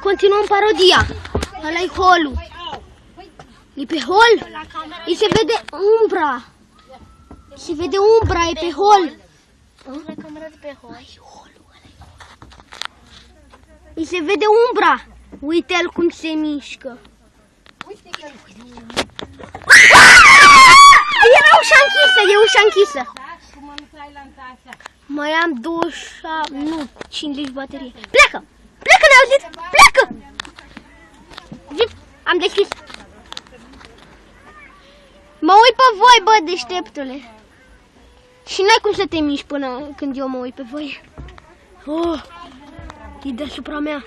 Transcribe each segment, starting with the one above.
continuăm parodia. Ăla-i holul. E pe hol? Îi se vede umbra. Se vede umbra, e pe hol. Îi se vede umbra. Uite-l cum se mișcă. Era ușa închisă, e ușa închisă. Mai am 27, nu, 50 baterie. Pleacă! Pleacă, ne-ai auzit? Pleacă! Zip, am deschis. Mă uit pe voi, bă, deșteptule. Și n-ai cum să te miști până când eu mă uit pe voi. Oh, e deasupra mea.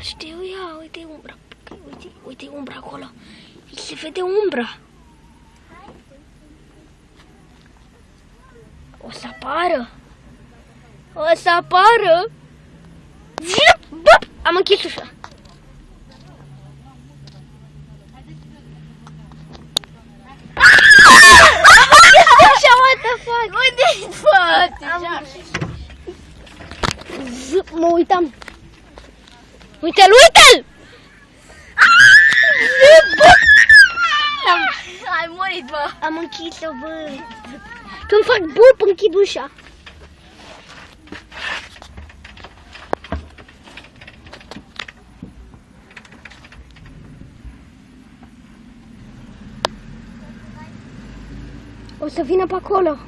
Știu, ia, uite umbra. Uite umbra acolo. Se vede umbra. O să apară. O să apară. Bop! Am închis ușa. What the fuck? Unde-i față? Mă uitam. Uite-l, uite-l! Ai murit, bă! Am închis-o, bă! Când fac bup, închid ușa. O să vină pe acolo.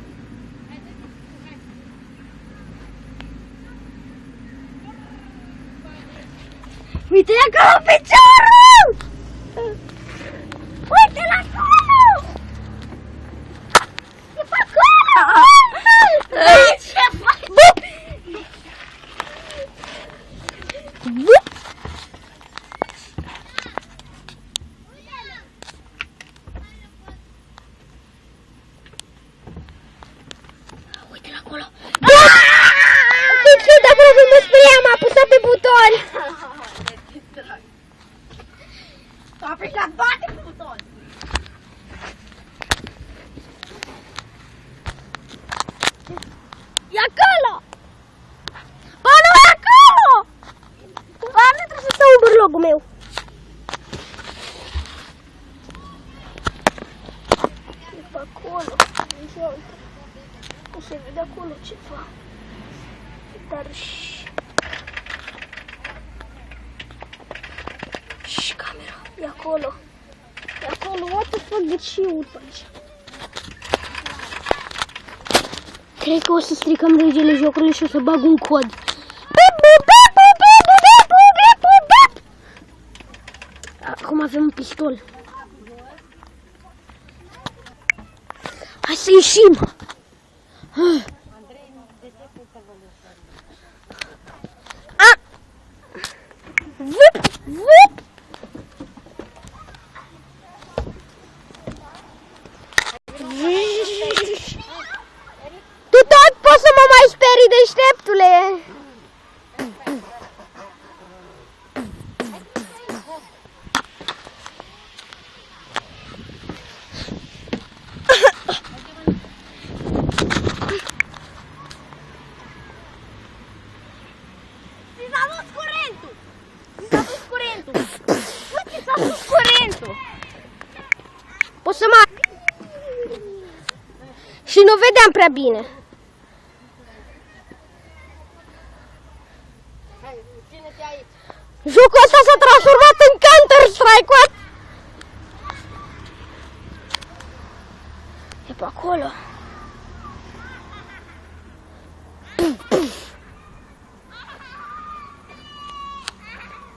Uite acolo piciorul! Uite-l acolo! E pe acolo! Ce faci? Bup! Bup! Uite-l acolo! Deci, dacă nu mă speria, am apăsat pe buton! S-a plecat, bate pe buton! E acolo! Bă, nu e acolo! Bă, nu trebuie să stau în bârlogul meu. E pe acolo. Nu se vede acolo ceva. Dar și camera. E acolo. E acolo. What the fuck? De ce urc aici? Cred că o să stricăm regele jocului și o să bag un cod. Acum avem un pistol. Hai să ieșim. Vup, vup. Tu tot poți să mă mai sperii, deșteptule! S-a dus curentul! S-a dus curentul! Uite, s-a dus curentul! Poți să mă... Și nu vedeam prea bine. Ține-te aici! Jocul ăsta s-a transformat în Counter-Strike. E pe acolo.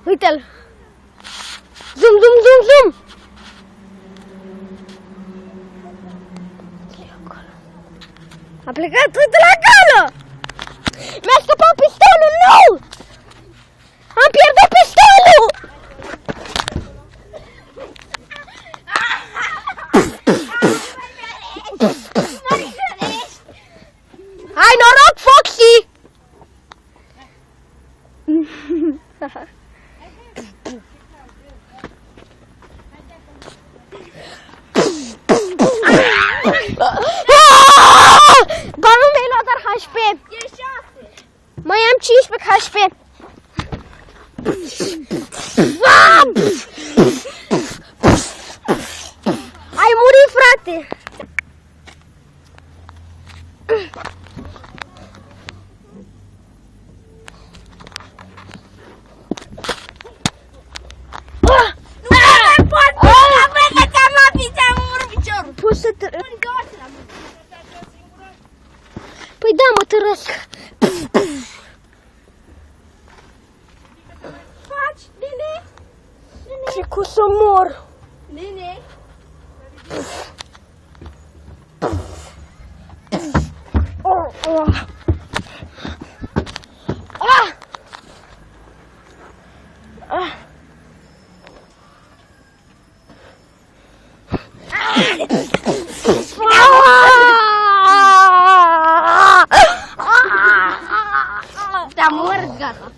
Uite-l. Zoom, zoom, zoom, zoom. A plecat, uite-l acolo. Mi-a scăpat pistolul, nu! Am pierdut pistolul! Hai noroc, Foxy! Ai murit, frate! Nu mai pot! Vezi că ți-am luat piciorul! Poți să te... Întoarce la mine! Păi da, mă târăsc. Faci, nene? Cred că o să mor. Nene? Te-am mors, gata.